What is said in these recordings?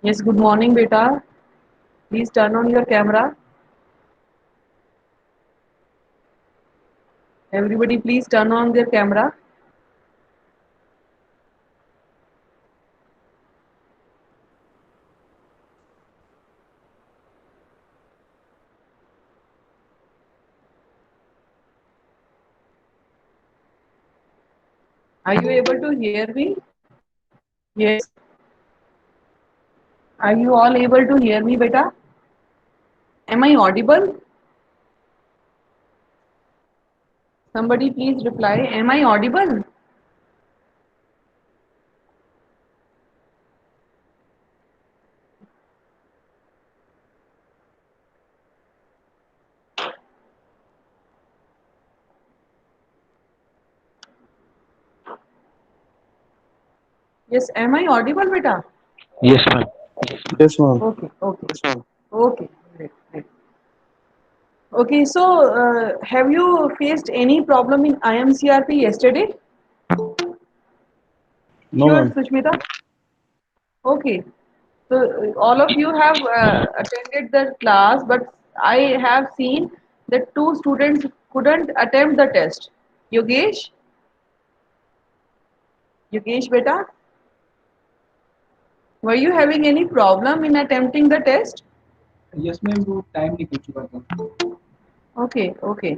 Yes, good morning, beta. Please turn on your camera. Everybody, please turn on their camera. Are you able to hear me? Yes. Are you all able to hear me, beta? Am I audible? Somebody please reply. Am I audible? Yes, am I audible, beta? Yes, ma'am. Yes, ma'am. Okay, okay. Okay, great, great. Okay, so have you faced any problem in IMCRP yesterday? No, Sure, ma'am. Sushmita. Okay. So all of you have attended the class, but I have seen that two students couldn't attempt the test. Yogesh, Yogesh beta, were you having any problem in attempting the test? Yes, ma'am. वो time निकल चुका था. Okay, okay.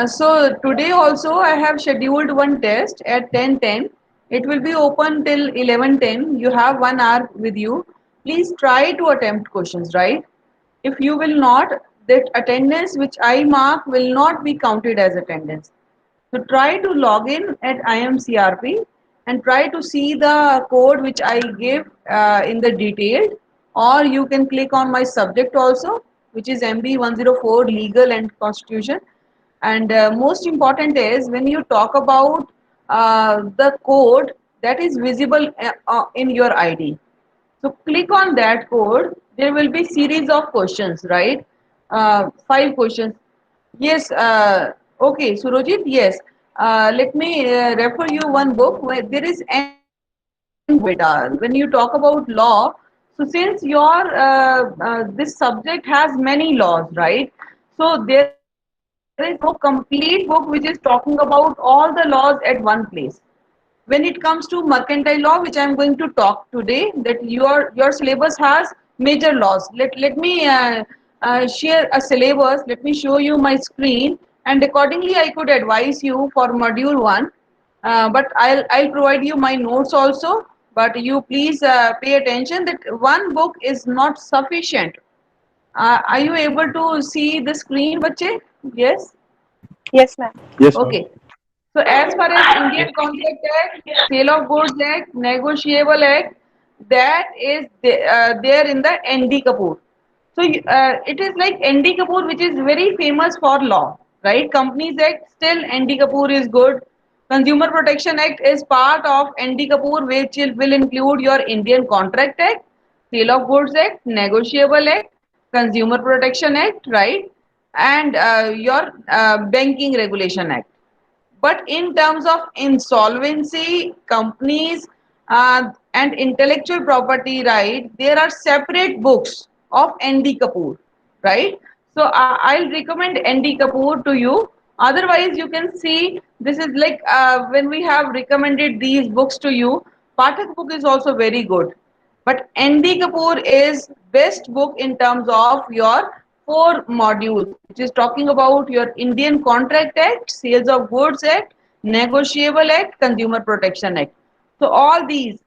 So today also I have scheduled one test at 10:10. It will be open till 11:10. You have 1 hour with you. Please try to attempt questions, right? If you will not, that attendance which I mark will not be counted as attendance. So try to log in at IMCRP and try to see the code which I give in the detailed, or you can click on my subject also, which is MB 104 Legal and Constitution. And most important is when you talk about the code that is visible in your ID. So click on that code. There will be series of questions, right? 5 questions. Yes. Okay, Surojit. Yes. Let me refer you one book where there is N beta. When you talk about law, so since your this subject has many laws, right? So there is no complete book which is talking about all the laws at one place. When it comes to mercantile law, which I am going to talk today, that your syllabus has major laws. Let me share a syllabus. Let me show you my screen, and accordingly I could advise you for module 1. But I'll provide you my notes also, but you please pay attention that one book is not sufficient. Are you able to see the screen, bache? Yes. Yes, ma'am. Yes, ma'am. Okay. So as far as Indian Contract Act, Sale of Goods Act, Negotiable Act, that is there in the ND Kapoor. So it is like ND Kapoor, which is very famous for law, right? Companies Act, still ND Kapoor is good. Consumer Protection Act is part of ND Kapoor, which will include your Indian Contract Act, Sale of Goods Act, Negotiable Act, Consumer Protection Act, right? And your Banking Regulation Act. But in terms of insolvency, companies, and intellectual property right, there are separate books of ND Kapoor, right? So I'll recommend ND Kapoor to you. Otherwise, you can see this is like when we have recommended these books to you, Pathak book is also very good. But ND Kapoor is best book in terms of your 4 modules, which is talking about your Indian Contract Act, Sales of Goods Act, Negotiable Act, Consumer Protection Act. So all these,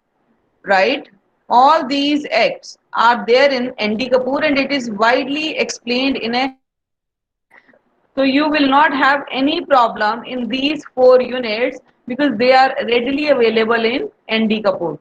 right? All these acts are there in ND Kapoor, and it is widely explained in a so you will not have any problem in these 4 units because they are readily available in ND Kapoor.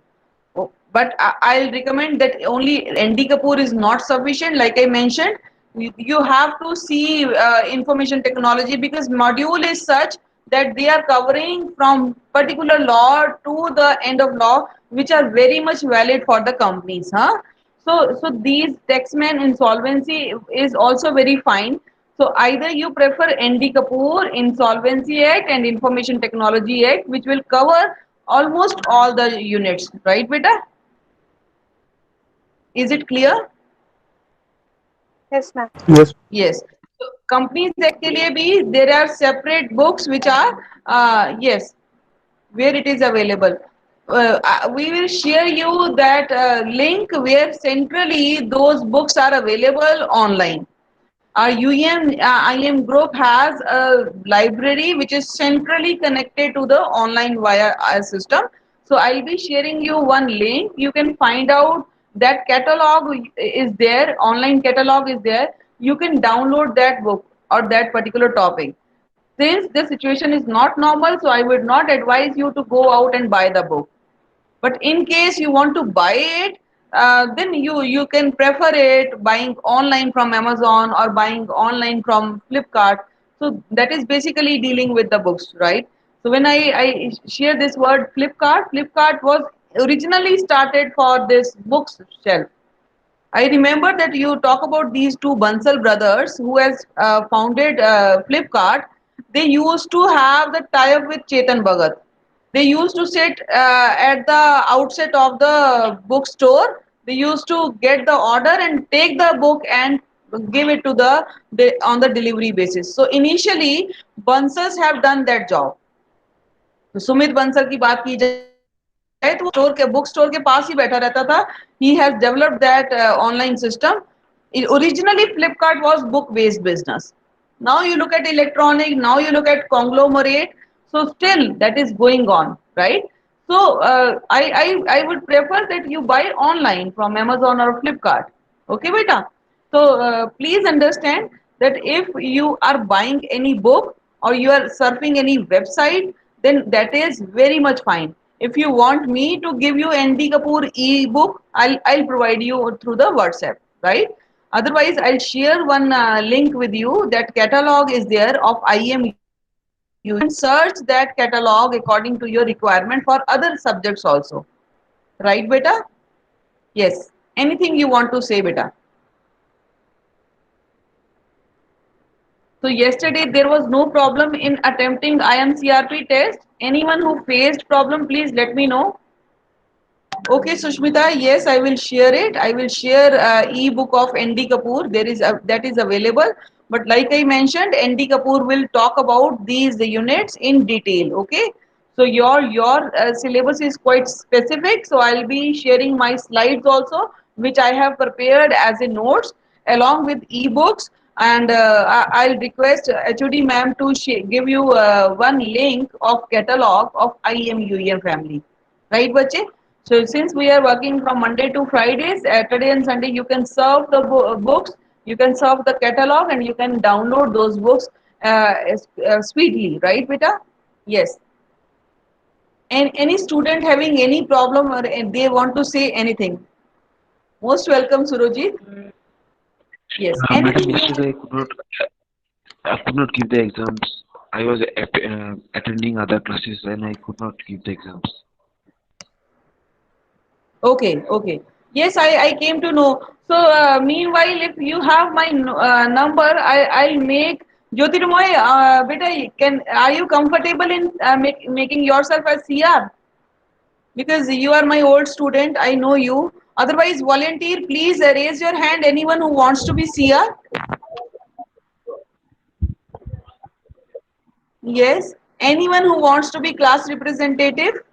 Oh, but I'll recommend that only ND Kapoor is not sufficient. Like I mentioned, you have to see information technology because module is such that they are covering from particular law to the end of law, which are very much valid for the companies. Huh? So these taxman insolvency is also very fine. So either you prefer ND Kapoor, Insolvency Act and Information Technology Act, which will cover almost all the units, right, beta? Is it clear? Yes, ma'am. Yes. Yes. So, Companies Act के लिए भी there are separate books which are yes, where it is available. We will share you that link where centrally those books are available online. Our IM group has a library which is centrally connected to the online via our system. So I'll be sharing you one link. You can find out that catalog is there, online catalog is there. You can download that book or that particular topic. Since the situation is not normal, so I would not advise you to go out and buy the book. But in case you want to buy it, then you can prefer it buying online from Amazon or buying online from Flipkart. So that is basically dealing with the books, right? So when I share this word Flipkart, Flipkart was originally started for this books shelf. I remember that you talk about these two Bansal brothers who has founded Flipkart. They used to have the tie-up with Chetan Bhagat. They used to sit at the outset of the bookstore. They used to get the order and take the book and give it to the on the delivery basis. So initially, Bansals have done that job. तो सुमित बंसल की बात की जाए तो store के book store के पास ही बैठा रहता था he has developed that online system originally Flipkart was book based business. Now you look at electronic, now you look at conglomerate, so still that is going on, right? So I would prefer that you buy online from Amazon or Flipkart. Okay beta. So please understand that if you are buying any book or you are surfing any website, then that is very much fine. If you want me to give you ND Kapoor e-book, I'll provide you through the WhatsApp, right? Otherwise, I'll share one link with you. That catalog is there of IMUM. You can search that catalog according to your requirement for other subjects also. Right, beta? Yes. Anything you want to say, beta? So yesterday there was no problem in attempting IMCRP test. Anyone who faced problem, please let me know. Okay, Sushmita, yes, I will share it. I will share e-book of ND Kapoor. There is that is available. But like I mentioned, ND Kapoor will talk about these units in detail. Okay, so your syllabus is quite specific. So I'll be sharing my slides also, which I have prepared as a notes along with e-books. And I'll request HOD ma'am to give you one link of catalog of IMUM family. Right, bache? So since we are working from Monday to Friday, Saturday and Sunday, you can serve the books, you can serve the catalog, and you can download those books sweetly, right, beta? Yes. And any student having any problem or they want to say anything, most welcome, Surojit. Yes. Madam, Anything you? yesterday I could not give the exams. I was attending other classes and I could not give the exams. Okay, okay. Yes, I came to know. So, meanwhile, if you have my number, I'll make Jyotirmoy, beta, are you comfortable in making yourself as CR? Because you are my old student, I know you. Otherwise, volunteer, please raise your hand. Anyone who wants to be CR? Yes. Anyone who wants to be class representative?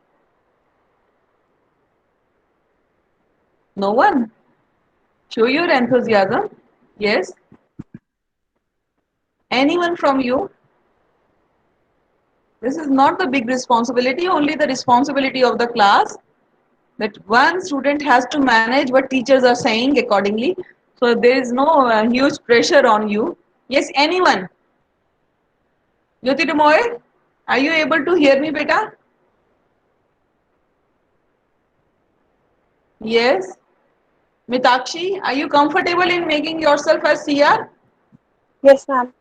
No one. Show your enthusiasm. Yes. Anyone from you? This is not the big responsibility, only the responsibility of the class that one student has to manage what teachers are saying accordingly. So there is no huge pressure on you. Yes, anyone? Jyoti Dumoy, are you able to hear me, beta? Yes. Mitakshi, are you comfortable in making yourself as CR? Yes, ma'am.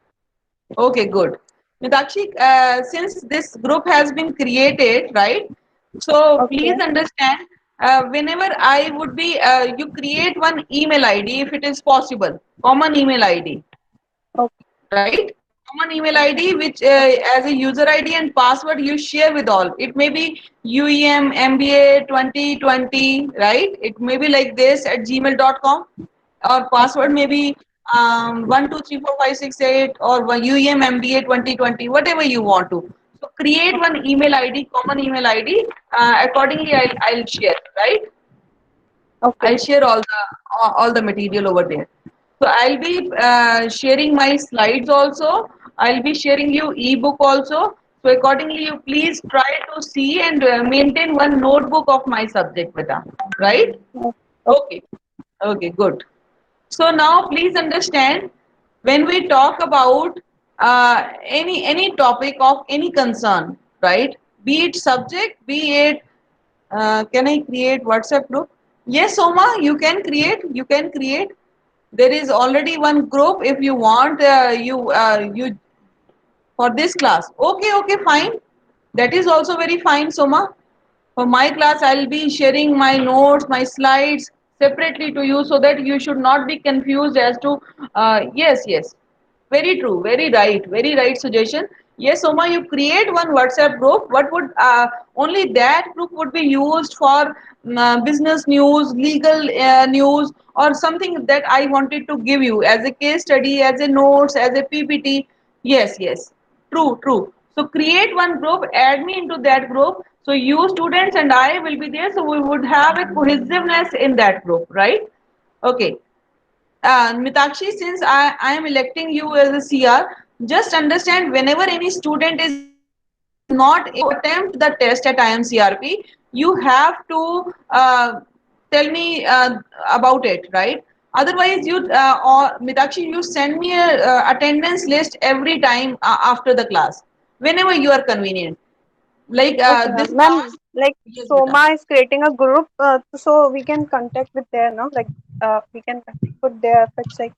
Okay, good. Mitakshi, since this group has been created, right? So please Okay. understand, whenever I would be, you create one email ID if it is possible, common email ID, Okay. right? common email ID which as a user ID and password you share with all. It may be UEM MBA 2020, right? It may be like this at gmail.com, or password may be 123456 or UEM MBA 2020, whatever you want to. So create one email ID, common email ID. Accordingly, I'll share, right? Okay. I'll share all the material over there. So I'll be sharing my slides also. I'll be sharing you ebook also. So accordingly, you please try to see and maintain one notebook of my subject, beta. Right? Okay. Okay. Okay. Good. So now please understand, when we talk about any topic of any concern, right? Be it subject, be it can I create WhatsApp group? Yes, Soma, you can create. You can create. There is already one group. If you want, you for this class. Okay, okay, fine. That is also very fine, Soma. For my class, I'll be sharing my notes, my slides separately to you so that you should not be confused as to, yes, yes, very true, very right suggestion. Yes, Soma, you create one WhatsApp group. What would only that group would be used for business news, legal news, or something that I wanted to give you as a case study, as a notes, as a PPT. Yes, yes, true. So create one group, add me into that group. So you students and I will be there. So we would have a cohesiveness in that group, right? Okay. Mitakshi, since I am electing you as a CR, just understand, whenever any student is not able to attempt the test at IMCRP, you have to tell me about it, right? Otherwise, you or Mitakshi, you send me a attendance list every time after the class, whenever you are convenient. Like Okay, this ma'am. Ma'am, class, like yes, beta. Soma is creating a group, so we can contact with there, no? Like, we can put their website.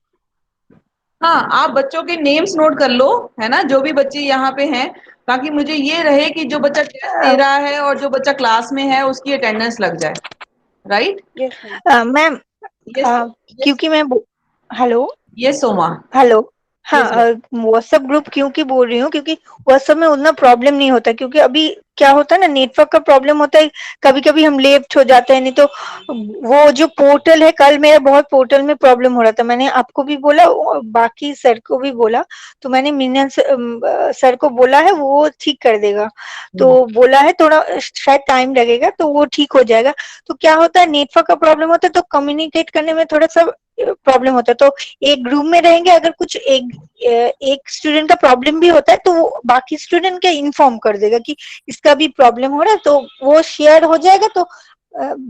हाँ, आप बच्चों के names note कर लो, है ना, जो भी बच्चे यहाँ पे हैं, ताकि मुझे ये रहे कि जो बच्चा टेस्ट दे रहा है और जो बच्चा क्लास में है उसकी अटेंडेंस लग जाए, right? Yes, ma'am. Ma'am yes, yes, क्योंकि मैं हेलो यस सोमा, हेलो हाँ यस मैम। व्हाट्सएप ग्रुप क्योंकि बोल रही हूँ क्योंकि व्हाट्सएप में उतना प्रॉब्लम नहीं होता क्योंकि अभी क्या होता है ना नेटवर्क का प्रॉब्लम होता है कभी कभी हम लेफ्ट हो जाते हैं नहीं तो वो जो पोर्टल है कल मेरा बहुत पोर्टल में प्रॉब्लम हो रहा था मैंने आपको भी बोला और बाकी सर को भी बोला तो मैंने मीनन सर को बोला है वो ठीक कर देगा तो बोला है थोड़ा शायद टाइम लगेगा तो वो ठीक हो जाएगा तो क्या होता है नेटवर्क का प्रॉब्लम होता है तो कम्युनिकेट करने में थोड़ा सा प्रॉब्लम होता है तो एक ग्रुप में रहेंगे अगर कुछ एक स्टूडेंट का प्रॉब्लम भी होता है तो वो बाकी स्टूडेंट के इन्फॉर्म कर देगा कि इसका भी प्रॉब्लम हो रहा है तो वो शेयर हो जाएगा तो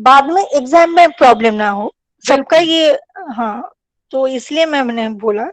बाद में एग्जाम में प्रॉब्लम ना हो सबका ये हाँ तो इसलिए मैंने बोला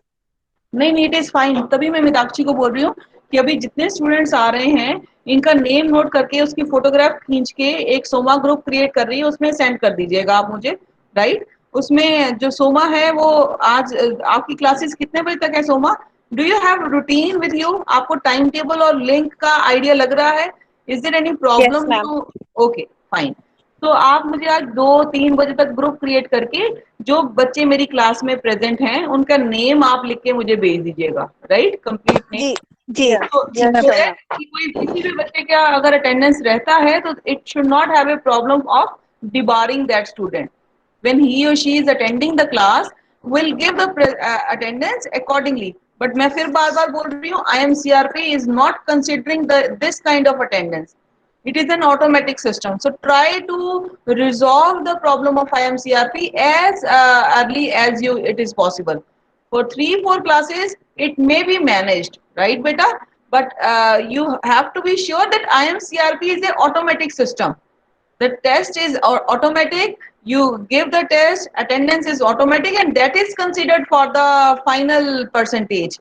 नहीं, इट इज फाइन। तभी मैं मीनाक्षी को बोल रही हूँ कि अभी जितने स्टूडेंट्स आ रहे हैं, इनका नेम नोट करके उसकी फोटोग्राफ खींच के एक सोमा ग्रुप क्रिएट कर रही है, उसमें सेंड कर दीजिएगा आप मुझे, राइट? उसमें जो सोमा है वो आज आपकी क्लासेस कितने बजे तक है Soma? Do you have routine with you? आपको टाइम टेबल और लिंक का आइडिया लग रहा है? Is there any Yes, problem ma'am. You? Okay, fine. तो आप मुझे आज 2-3 बजे तक ग्रुप क्रिएट करके जो बच्चे मेरी क्लास में प्रेजेंट हैं उनका नेम आप लिख के मुझे भेज दीजिएगा, राइट? Complete name. जी जी Yes, तो जी yes, ma'am so sure, that ma'am. कि कोई किसी भी बच्चे का अगर अटेंडेंस रहता है तो it should not have a problem of debarring that student. When he or she is attending the class, will give the attendance accordingly. But मैं फिर बार बार बोल रही हूँ, IMCRP is not considering this kind of attendance. It is an automatic system. So try to resolve the problem of IMCRP as early as it is possible. For 3-4 classes, it may be managed, right, beta? But you have to be sure that IMCRP is an automatic system. The test is automatic. You give the test, attendance is automatic, and that is considered for the final percentage.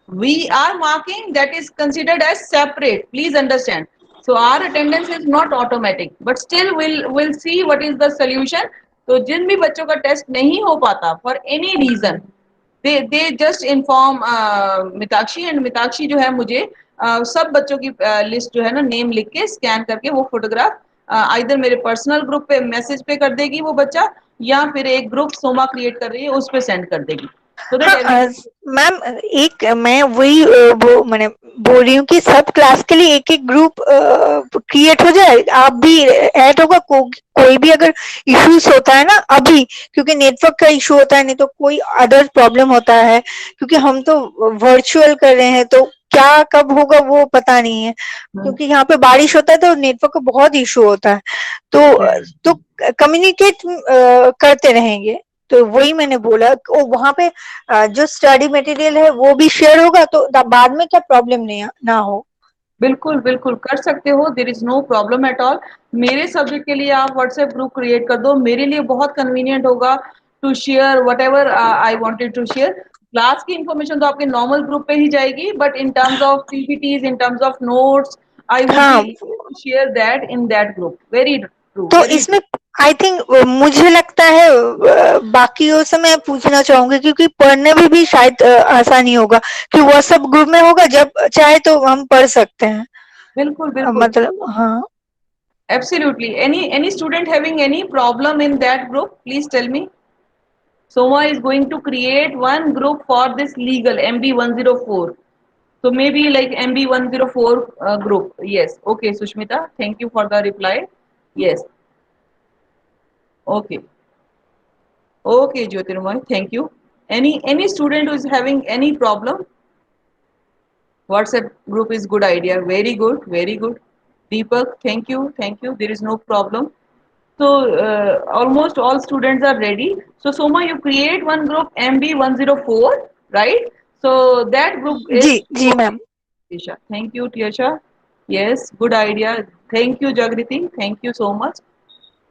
We are marking, that is considered as separate. Please understand. So our attendance is not automatic, but still we'll see what is the solution. तो जिन भी बच्चों का test नहीं हो पाता for any reason, they just inform Mitakshi, and Mitakshi जो है मुझे सब बच्चों की लिस्ट जो है ना नेम लिख के स्कैन करके वो फोटोग्राफ आइदर मेरे पर्सनल ग्रुप पे मैसेज पे कर देगी वो बच्चा, या फिर एक ग्रुप सोमा क्रिएट कर रही है उस पे सेंड कर देगी, so that हाँ every मैम एक मैं वही वो मैंने बोल रही हूँ कि सब क्लास के लिए एक एक ग्रुप क्रिएट हो जाए, आप भी ऐड होगा, कोई भी अगर इश्यूज होता है ना अभी, क्योंकि नेटवर्क का इशू होता है, नहीं तो कोई अदर प्रॉब्लम होता है, क्योंकि हम तो वर्चुअल कर रहे हैं तो क्या कब होगा वो पता नहीं है, क्योंकि यहाँ पे बारिश होता है तो नेटवर्क का बहुत इशू होता है, तो कम्युनिकेट करते रहेंगे, तो वही मैंने बोला ओ वहां पे जो स्टडी मटेरियल है वो भी शेयर होगा तो बाद में क्या प्रॉब्लम नहीं ना हो। बिल्कुल बिल्कुल कर सकते हो, there is no problem at all. मेरे सब्जेक्ट के लिए आप व्हाट्सएप ग्रुप क्रिएट कर दो, मेरे लिए बहुत कन्वीनियंट होगा to share whatever I wanted to share. Class की इंफॉर्मेशन तो आपके नॉर्मल ग्रुप पे ही जाएगी, but in terms of PPTs, in terms of notes, I would be हाँ share that in that group. Very true, तो very इसमें I think मुझे लगता है बाकियों से मैं पूछना चाहूंगी, क्योंकि पढ़ने में भी शायद आसानी होगा कि व्हाट्सएप ग्रुप में होगा, जब चाहे तो हम पढ़ सकते हैं, बिल्कुल बिल्कुल। मतलब हाँ। Absolutely. Any student having any problem in that group, please tell me. Soma is going to create one group for this legal MB104. So maybe like MB104 group. Yes. Okay, Sushmita. Thank you for the reply. Yes. Okay. Okay, Jyotirmoy. Thank you. Any student who is having any problem, WhatsApp group is good idea. Very good. Very good. Deepak, thank you. Thank you. There is no problem. So almost all students are ready. So Soma, you create one group MB104, right? So that group is जी जी ma'am. Tisha. Thank you, Tisha. Yes, good idea. Thank you, Jagriti. Thank you so much.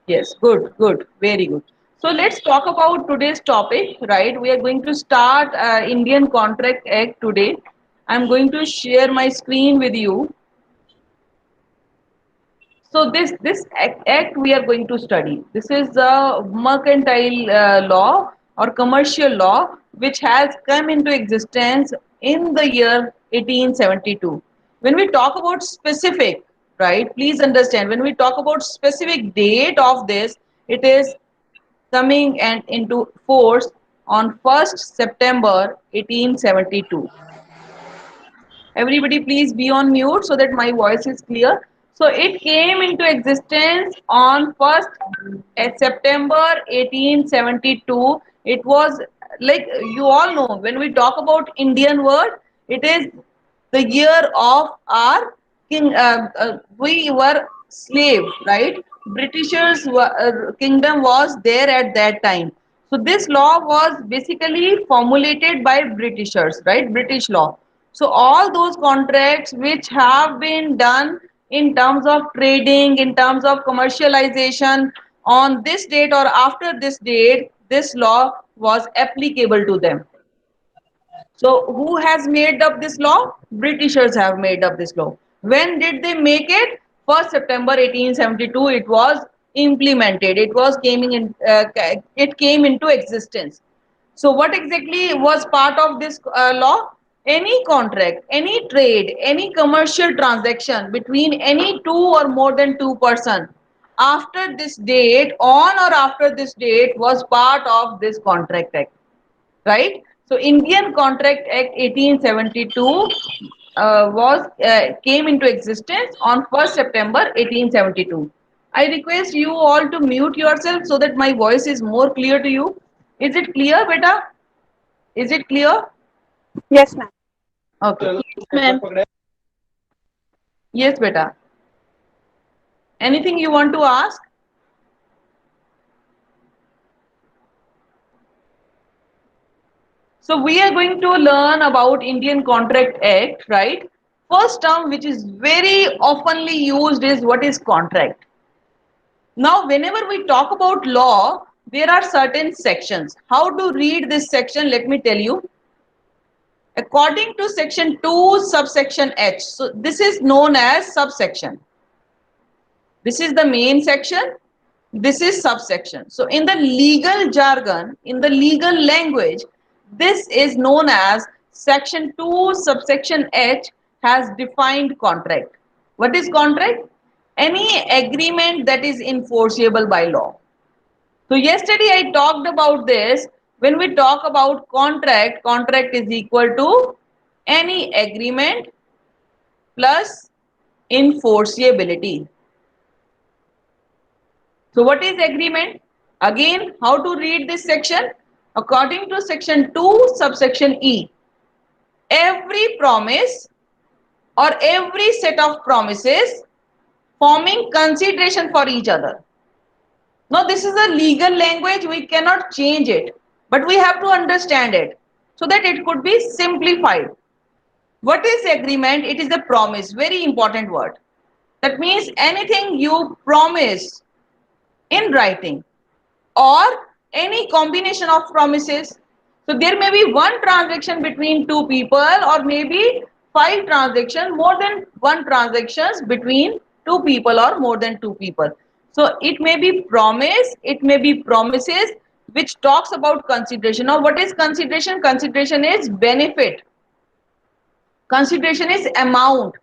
Yes, good, good, very good. So let's talk about today's topic, right? We are going to start Indian Contract Act today. I'm going to share my screen with you. So this act we are going to study. This is the mercantile law or commercial law which has come into existence in the year 1872. When we talk about specific, right? Please understand, when we talk about specific date of this, it is coming and into force on 1st September 1872. Everybody please be on mute so that my voice is clear. So it came into existence on 1st September 1872. It was like you all know, when we talk about Indian word, it is the year of our king. We were slave, right? Britishers kingdom was there at that time. So this law was basically formulated by Britishers, right? British law. So all those contracts which have been done in terms of trading, in terms of commercialization on this date or after this date, this law was applicable to them. So who has made up this law? Britishers have made up this law. When did they make it? 1st September 1872 it was implemented. It came into existence. So what exactly was part of this law? Any contract, any trade, any commercial transaction between any two or more than two person after this date, on or after this date, was part of this contract act, right? So Indian Contract Act 1872 was came into existence on 1st September 1872. I request you all to mute yourself so that my voice is more clear to you. Is it clear, beta? Is it clear? Yes, ma'am. Okay. Ma'am. Yes, beta. Anything you want to ask? So we are going to learn about Indian Contract Act, right? First term which is very oftenly used is what is contract. Now, whenever we talk about law, there are certain sections. How to read this section? Let me tell you. According to section 2, subsection H. So this is known as subsection. This is the main section. This is subsection. So in the legal jargon, in the legal language, this is known as section 2, subsection H has defined contract. What is contract? Any agreement that is enforceable by law. So yesterday I talked about this, when we talk about contract, contract is equal to any agreement plus enforceability. So what is agreement? Again, how to read this section? According to section 2 subsection E, every promise or every set of promises forming consideration for each other. Now this is a legal language, we cannot change it, but we have to understand it so that it could be simplified. What is agreement? It is a promise, very important word. That means anything you promise in writing or any combination of promises. So there may be one transaction between two people, or maybe 5 transactions, more than one transactions between two people or more than two people. So it may be promise, it may be promises which talks about consideration. Now what is consideration? Consideration is benefit. Consideration is amount.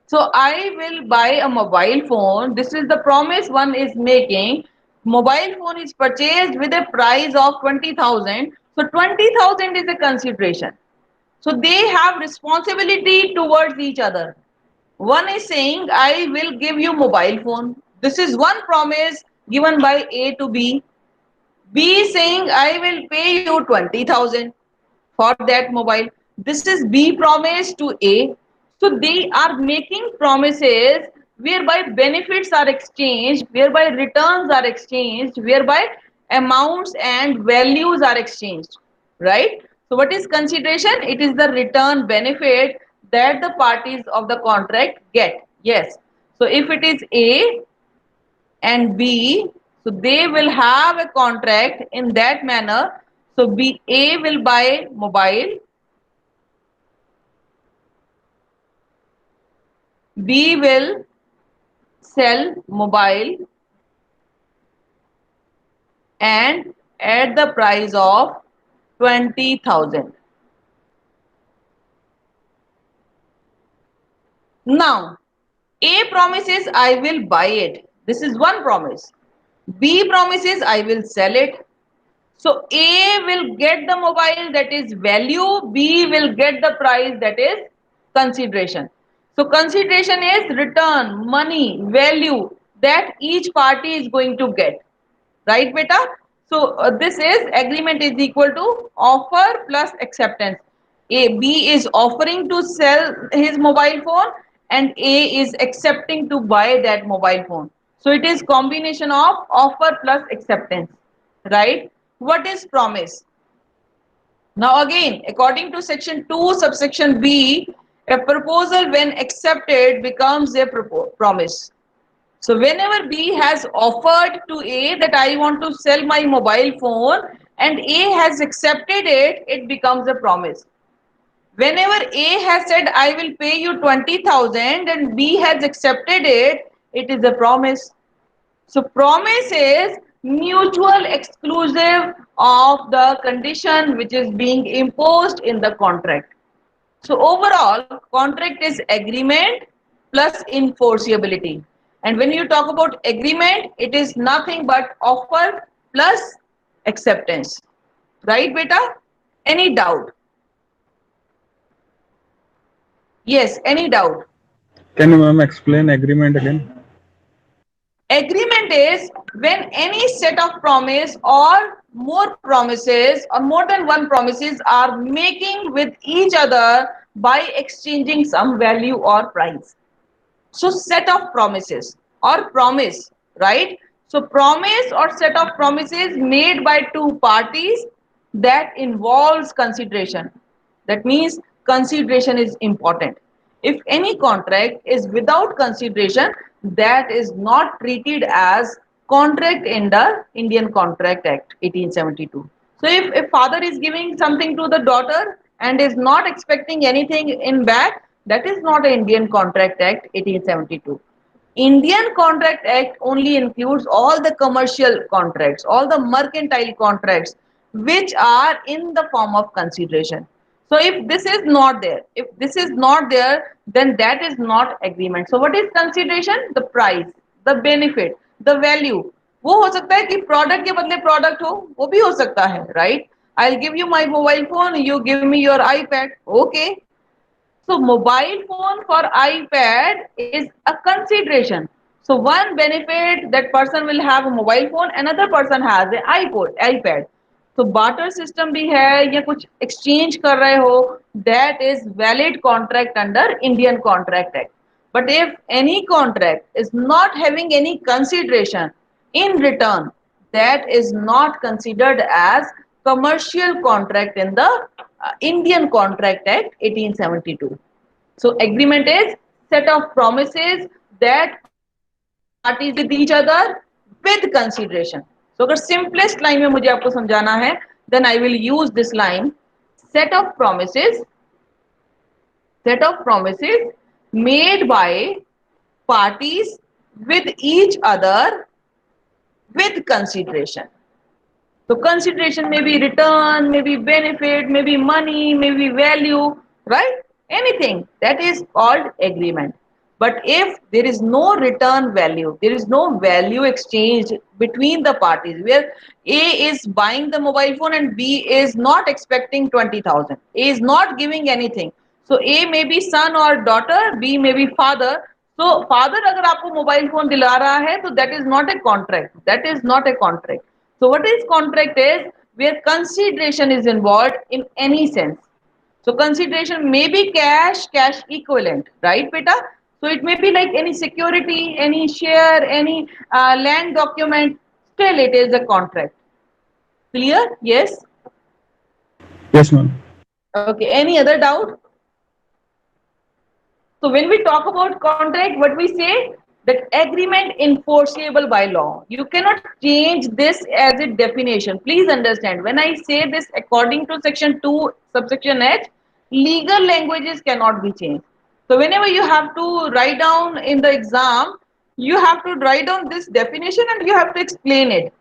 So I will buy a mobile phone. This is the promise one is making. Mobile phone is purchased with a price of 20,000. So 20,000 is a consideration. So they have responsibility towards each other. One is saying, I will give you mobile phone. This is one promise given by A to B. B is saying, I will pay you 20,000 for that mobile. This is B promise to A. So they are making promises whereby benefits are exchanged, whereby returns are exchanged, whereby amounts and values are exchanged, right? So what is consideration? It is the return benefit that the parties of the contract get. Yes. So if it is A and B, so they will have a contract in that manner. So A will buy mobile, B will sell mobile and at the price of 20,000. Now, A promises I will buy it. This is one promise. B promises I will sell it. So A will get the mobile, that is value. B will get the price, that is consideration. So consideration is return, money, value that each party is going to get. Right, beta? So this is agreement is equal to offer plus acceptance. B is offering to sell his mobile phone and A is accepting to buy that mobile phone. So it is combination of offer plus acceptance. Right? What is promise? Now again, according to section 2 subsection B, a proposal when accepted becomes a promise. So whenever B has offered to A that I want to sell my mobile phone and A has accepted it, it becomes a promise. Whenever A has said I will pay you 20,000 and B has accepted it, it is a promise. So promise is mutual exclusive of the condition which is being imposed in the contract. So overall, contract is agreement plus enforceability. And when you talk about agreement, it is nothing but offer plus acceptance. Right, beta? Any doubt? Yes, any doubt? Can you, ma'am, explain agreement again? Agreement is when any set of promise or more promises or more than one promises are making with each other by exchanging some value or price. So set of promises or promise, right? So promise or set of promises made by two parties that involves consideration. That means consideration is important. If any contract is without consideration, that is not treated as contract in the Indian Contract Act 1872. So if a father is giving something to the daughter and is not expecting anything in back, that is not an Indian Contract Act 1872. Indian Contract Act only includes all the commercial contracts, all the mercantile contracts which are in the form of consideration. So if this is not there, then that is not agreement. So what is consideration? The price, the benefit, the value. वो हो सकता है कि product के बदले product हो, वो भी हो सकता है, right? I'll give you my mobile phone, you give me your iPad. Okay. So mobile phone for iPad is a consideration. So one benefit that person will have a mobile phone, another person has a iPad. So barter system भी है या कुछ exchange कर रहे हो, that is valid contract under Indian Contract Act. But if any contract is not having any consideration in return, that is not considered as commercial contract in the Indian Contract Act 1872. So agreement is set of promises that parties make with each other with consideration. So अगर simplest line में मुझे आपको समझाना है, then I will use this line: set of promises made by parties with each other with consideration. So consideration may be return, maybe benefit, maybe money, maybe value, right? Anything that is called agreement. But if there is no return value, there is no value exchange between the parties, where A is buying the mobile phone and B is not expecting 20,000. A is not giving anything. So A may be son or daughter, B may be father. So father अगर आपको mobile phone दिला रहा है, तो that is not a contract. That is not a contract. So what is contract is where consideration is involved in any sense. So consideration may be cash equivalent, right, beta? So it may be like any security, any share, any land document. Still, it is a contract. Clear? Yes. Yes, ma'am. Okay. Any other doubt? So when we talk about contract, what we say that agreement enforceable by law. You cannot change this as a definition. Please understand, when I say this according to section 2 subsection H, legal languages cannot be changed. So whenever you have to write down in the exam, you have to write down this definition and you have to explain it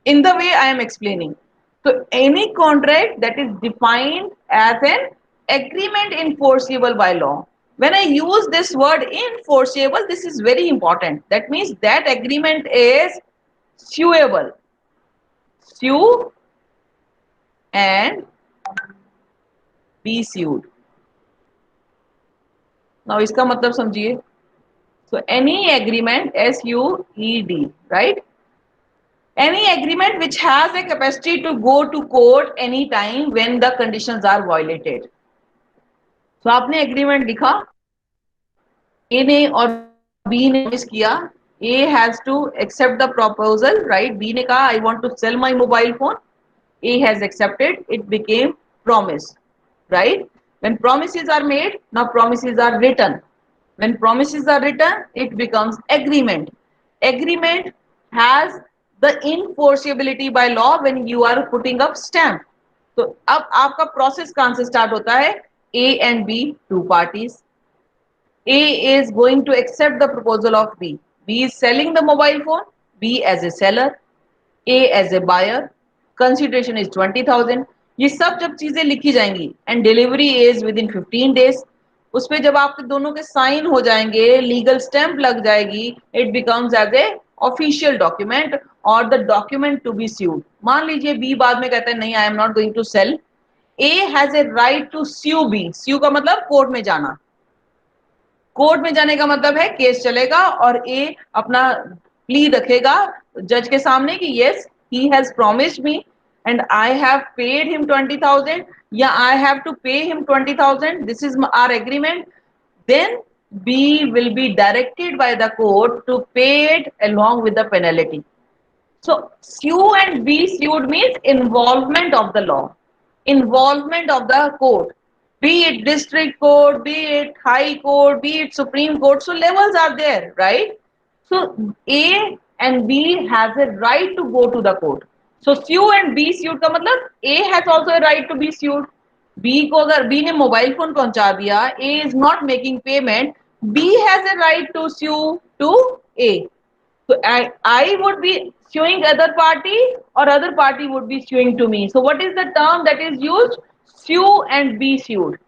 in the way I am explaining. So any contract that is defined as an agreement enforceable by law. When I use this word enforceable, this is very important. That means that agreement is suable. Sue and be sued. Now इसका मतलब समझिए. So any agreement, SUED, right? Any agreement which has a capacity to go to court anytime when the conditions are violated. So आपने agreement लिखा, A ने और B ने promise किया, A has to accept the proposal, right? B ने कहा I want to sell my mobile phone. A has accepted, it became promise, right? When promises are made, now promises are written. When promises are written, it becomes agreement. Agreement has the enforceability by law when you are putting up stamp. तो अब आपका process कहां से start होता है? A and B, two parties. A is going to accept the proposal of B. B is selling the mobile phone. B as a seller. A as a buyer. Consideration is 20,000. ये सब जब चीजें लिखी जाएंगी and delivery is within 15 days. उसपे जब आपके दोनों के साइन हो जाएंगे, लीगल स्टैंप लग जाएगी, it becomes as a official document और the document to be sued. मान लीजिए बी बाद में कहता है नहीं, I am not going to sell. A has a right to sue B. Sue का मतलब कोर्ट में जाना. कोर्ट में जाने का मतलब है केस चलेगा और ए अपना प्ली रखेगा जज के सामने कि yes he has promised me and I have paid him 20,000. Yeah, I have to pay him 20,000. This is our agreement. Then B will be directed by the court to pay it along with the penalty. So sue and be sued means involvement of the law, involvement of the court, be it district court, be it high court, be it Supreme Court. So levels are there, right? So A and B has a right to go to the court. So sue and be sued का मतलब A has also a right to be sued. B को अगर B ने mobile phone पहुंचा दिया, A is not making payment, B has a right to sue to A. So I would be suing other party or other party would be suing to me. So what is the term that is used? Sue and be sued.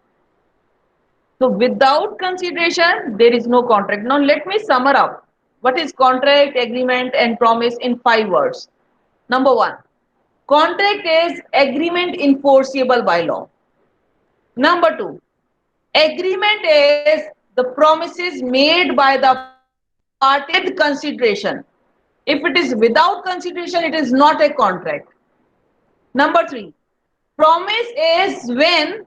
So without consideration, there is no contract. Now let me sum up. What is contract, agreement and promise in 5 words? Number 1, Contract is agreement enforceable by law. Number 2, agreement is the promises made by the party with consideration. If it is without consideration, it is not a contract. Number 3, promise is when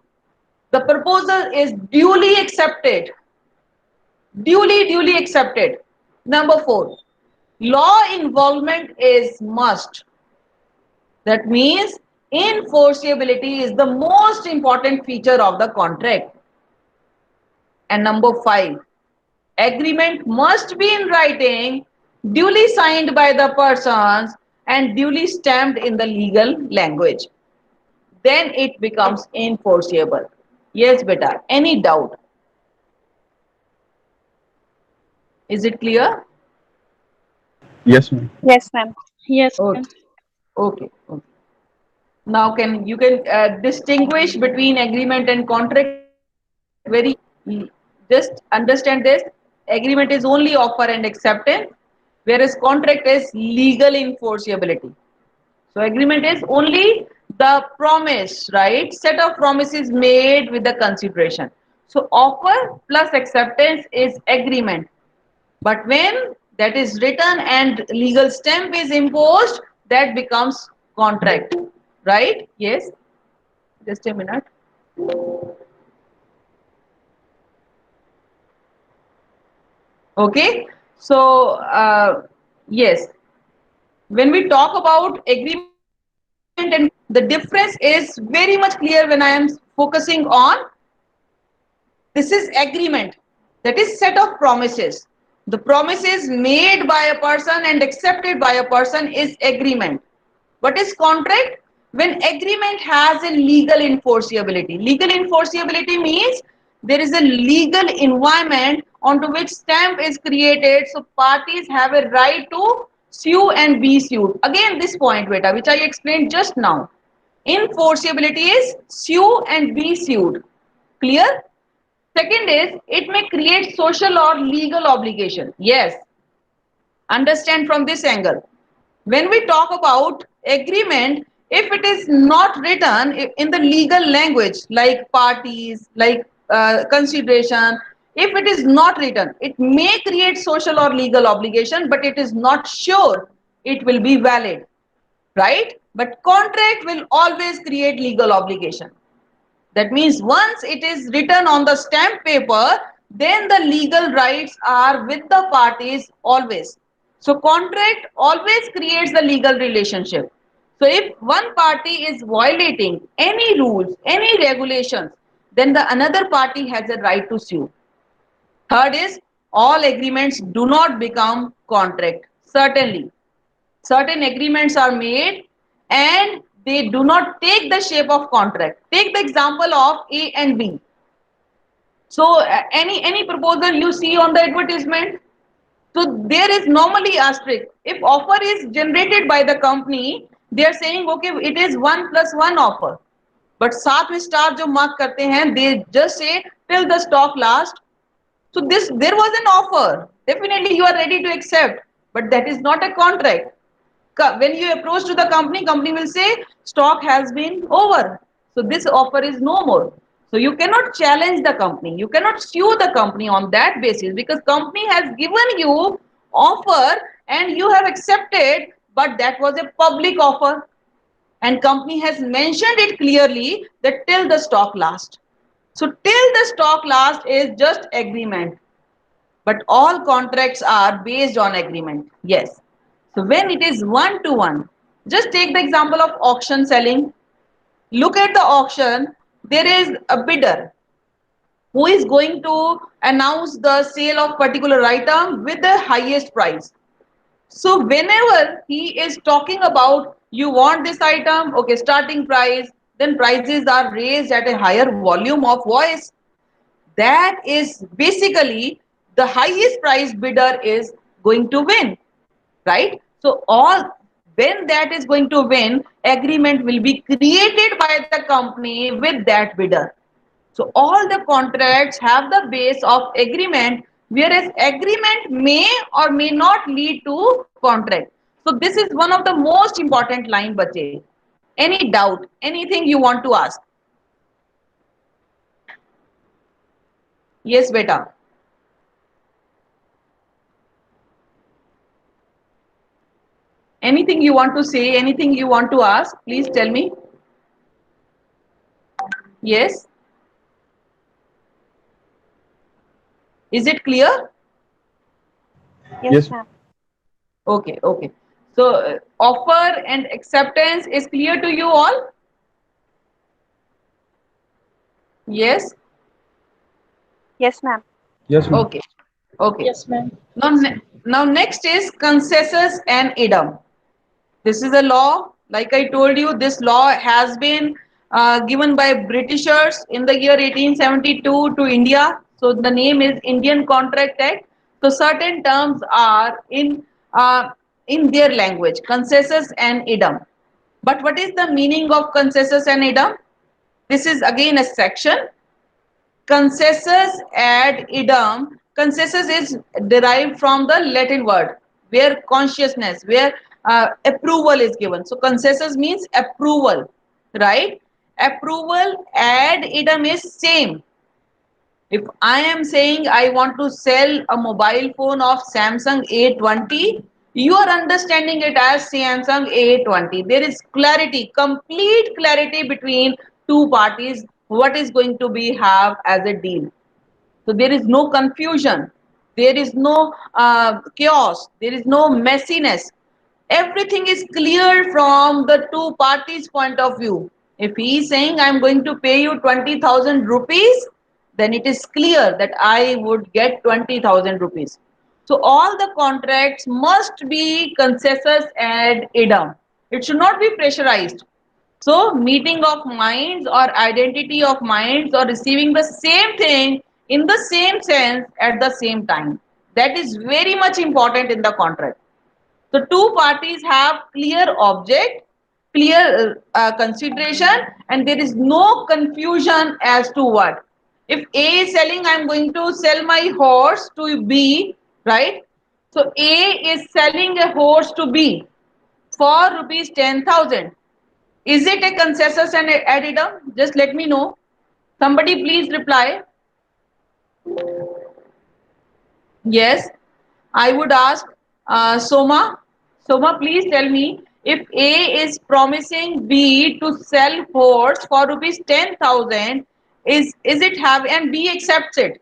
the proposal is duly accepted. Duly accepted. Number 4, law involvement is must. That means enforceability is the most important feature of the contract. And number 5, agreement must be in writing, duly signed by the persons and duly stamped in the legal language. Then it becomes enforceable. Yes, beta. Any doubt? Is it clear? Yes, ma'am. Yes, ma'am. Yes, Okay. ma'am. Okay. Now you can distinguish between agreement and contract very just understand this. Agreement is only offer and acceptance, whereas contract is legal enforceability. So agreement is only the promise, right? Set of promises made with the consideration. So offer plus acceptance is agreement. But when that is written and legal stamp is imposed, that becomes contract, right? Yes. Just a minute. Okay. So yes, when we talk about agreement and the difference is very much clear when I am focusing on this is agreement, that is set of promises. The promises made by a person and accepted by a person is agreement. What is contract? When agreement has a legal enforceability. Legal enforceability means there is a legal environment onto which stamp is created, so parties have a right to sue and be sued. Again this point beta which I explained just now. Enforceability is sue and be sued. Clear? Second is it may create social or legal obligation. Yes. Understand from this angle. When we talk about agreement, if it is not written in the legal language like parties, like consideration, if it is not written, it may create social or legal obligation, but it is not sure it will be valid, right? But contract will always create legal obligation. That means once it is written on the stamp paper, then the legal rights are with the parties always. So contract always creates the legal relationship. So if one party is violating any rules, any regulations, then the another party has a right to sue. Third is all agreements do not become contract. Certainly, certain agreements are made and they do not take the shape of contract. Take the example of A and B. So any proposal you see on the advertisement, so there is normally asterisk. If offer is generated by the company, they are saying okay it is 1+1 offer. But साथ में star जो mark करते हैं, they just say till the stock last. So this there was an offer. Definitely you are ready to accept, but that is not a contract. When you approach to the company will say stock has been over. So this offer is no more. So you cannot challenge the company. You cannot sue the company on that basis because company has given you offer and you have accepted, but that was a public offer and company has mentioned it clearly that till the stock last. So till the stock last is just agreement. But all contracts are based on agreement. Yes. So when it is one to one, just take the example of auction selling. Look at the auction. There is a bidder who is going to announce the sale of particular item with the highest price. So whenever he is talking about you want this item, okay, starting price, then prices are raised at a higher volume of voice. That is basically the highest price bidder is going to win, right? So all when that is going to win, agreement will be created by the company with that bidder. So all the contracts have the base of agreement, whereas agreement may or may not lead to contract. So this is one of the most important line, bache. Any doubt? Anything you want to ask? Yes, beta. Anything you want to say? Anything you want to ask? Please tell me. Yes. Is it clear? Yes, Yes. ma'am. Okay, okay. So offer and acceptance is clear to you all? Yes. Yes, ma'am. Yes, ma'am. Okay. Okay. Yes, ma'am. Now, now next is consensus and idem. This is a law. Like I told you, this law has been given by Britishers in the year 1872 to India. So the name is Indian Contract Act. So certain terms are in their language, consensus and idem. But what is the meaning of consensus and idem? This is again a section. Consensus ad idem. Consensus is derived from the Latin word where consciousness, where approval is given. So consensus means approval, right? Approval ad idem is same. If I am saying I want to sell a mobile phone of Samsung A20, you are understanding it as Samsung A20. There is clarity, complete clarity between two parties. What is going to be have as a deal? So there is no confusion. There is no chaos. There is no messiness. Everything is clear from the two parties' point of view. If he is saying I'm going to pay you 20,000 rupees, then it is clear that I would get 20,000 rupees. So all the contracts must be consensus ad idem. It should not be pressurized. So meeting of minds or identity of minds or receiving the same thing in the same sense at the same time. That is very much important in the contract. So two parties have clear object, clear consideration, and there is no confusion as to what. If A is selling, I am going to sell my horse to B, right? So A is selling a horse to B for rupees 10,000. Is it a consensus and ad idem? Just let me know. Somebody please reply. Yes. I would ask Soma. Soma, please tell me if A is promising B to sell horse for rupees 10,000, is it have and B accepts it?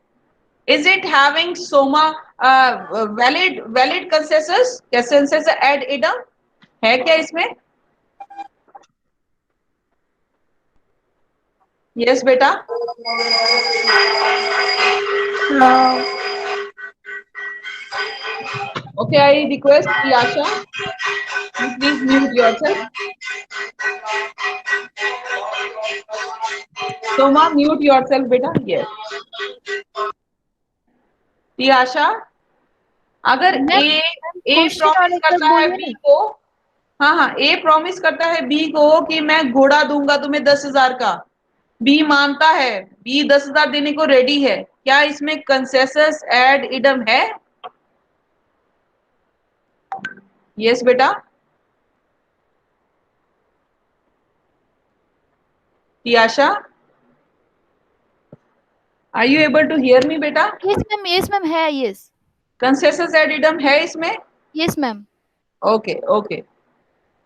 Is it having Soma valid consensus? Consensus ad idem है क्या इसमें? Yes, बेटा. Okay, I request Yasha, you please mute yourself. Soma, mute yourself, beta. Yes. Yasha, अगर A promise करता है B को, हाँ हाँ, A प्रॉमिस करता है B को कि मैं घोड़ा दूंगा तुम्हें 10,000 का, B मानता है, B 10,000 देने को रेडी है, क्या इसमें कंसेसस एड इडम है? यस बेटा. Yasha, are you able to hear me बेटा? Yes ma'am है yes. कंसेसस एड इडम है इसमें? Yes ma'am. Okay, okay.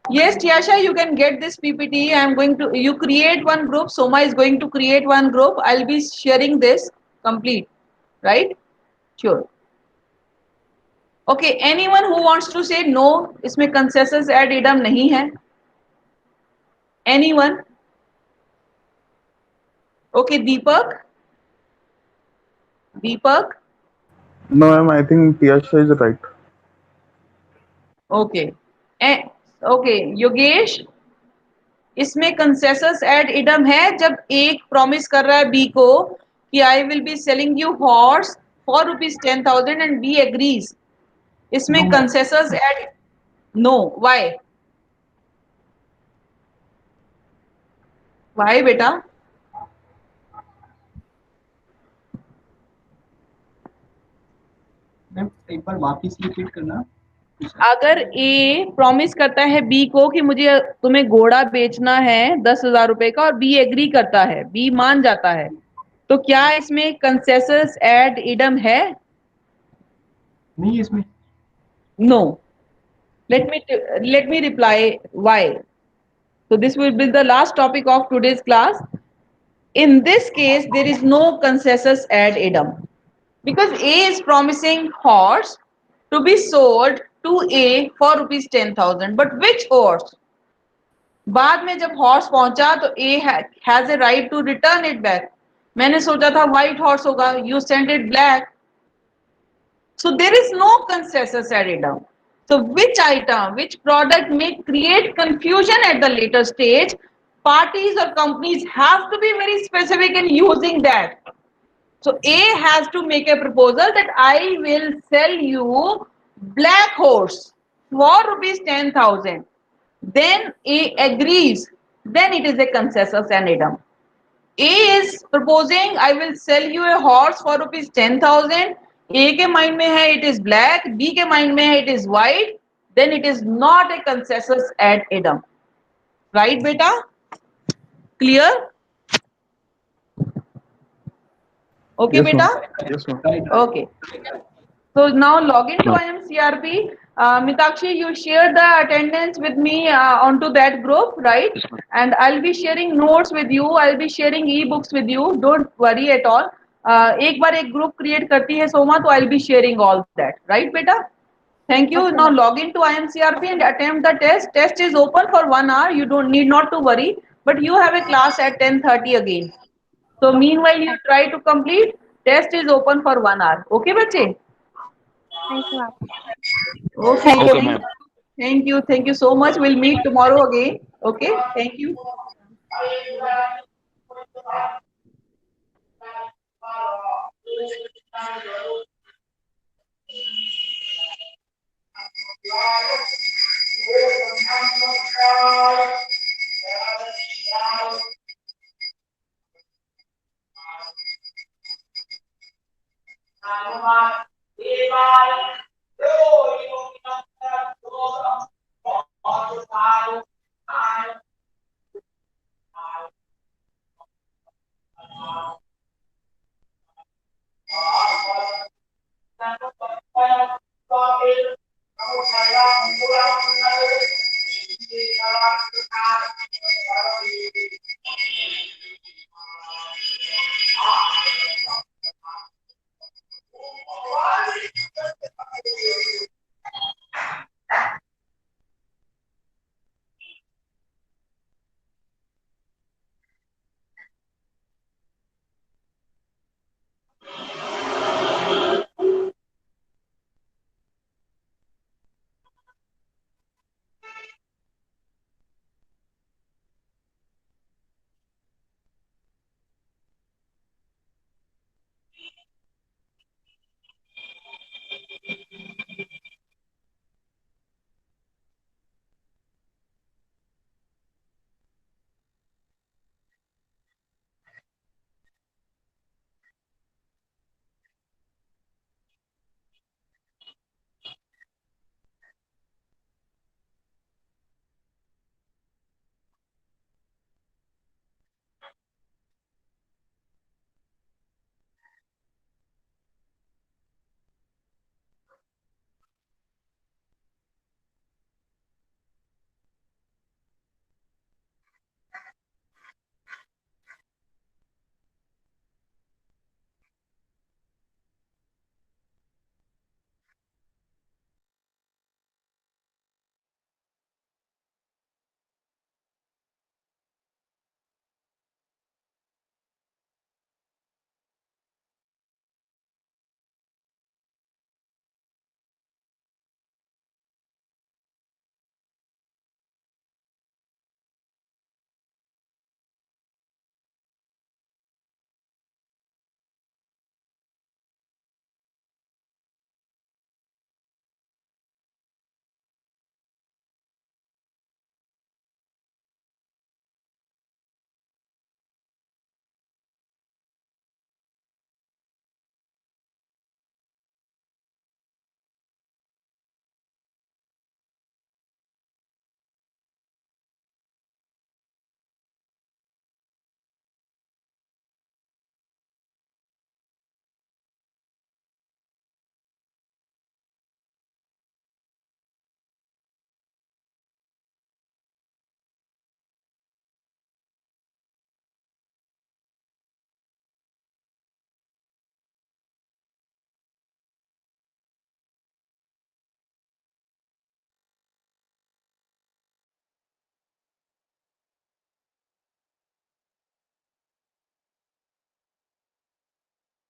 Yes, Tiasha, you can get this PPT. I am going to, you create one group. Soma is going to create one group. I'll be sharing this complete, right? Sure. Okay, anyone who wants to say no, इसमें consensus ad idem नहीं है? Anyone? Okay, Deepak. Deepak. No, ma'am, I think Tiyasha is right. Okay. Okay, Yogesh. इसमें consensus add idem है जब एक promise कर रहा है बी को कि I will be selling you horse for rupees 10,000 and B agrees. इसमें कंसेसस एड नो. वाई बेटा? मैम एक बार वापस रिपीट करना. अगर ए प्रॉमिस करता है बी को कि मुझे तुम्हें घोड़ा बेचना है 10,000 रुपए का, और बी एग्री करता है, बी मान जाता है, तो क्या इसमें कंसेसस एड इडम है? नहीं इसमें। No. Let me reply why. So this will be the last topic of today's class. In this case, there is no consensus ad idem, because A is promising horse to be sold to A for rupees 10,000. But which horse? बाद में जब horse पहुंचा तो A has a right to return it back. मैंने सोचा था white horse होगा, you sent it black. So there is no consensus ad idem. So which item, which product may create confusion at the later stage, parties or companies have to be very specific in using that. So A has to make a proposal that I will sell you black horse for rupees 10,000. Then A agrees. Then it is a consensus and item. A is proposing I will sell you a horse for rupees 10,000. A के mind में है it is black, B के mind में है it is white. Then it is not a consensus ad idem. Right, beta? Clear? Okay, Yes, beta? ma'am. Yes, ma'am. Okay. So now log into IMCRP. Mitakshi, you share the attendance with me onto that group, right? Yes, ma'am. And I'll be sharing notes with you. I'll be sharing e-books with you. Don't worry at all. एक बार एक group create करती है सोमा, तो I'll be sharing all that, right, beta? Thank you. Okay, Now ma'am. log into IMCRP and attempt the test. Test is open for 1 hour. You don't need not to worry. But you have a class at 10:30 again. So meanwhile, you try to complete. Test is open for 1 hour. Okay, बच्चे? Thank you, ma'am. Okay. Okay, ma'am. Thank you. Thank you so much. We'll meet tomorrow again. Okay. Thank you.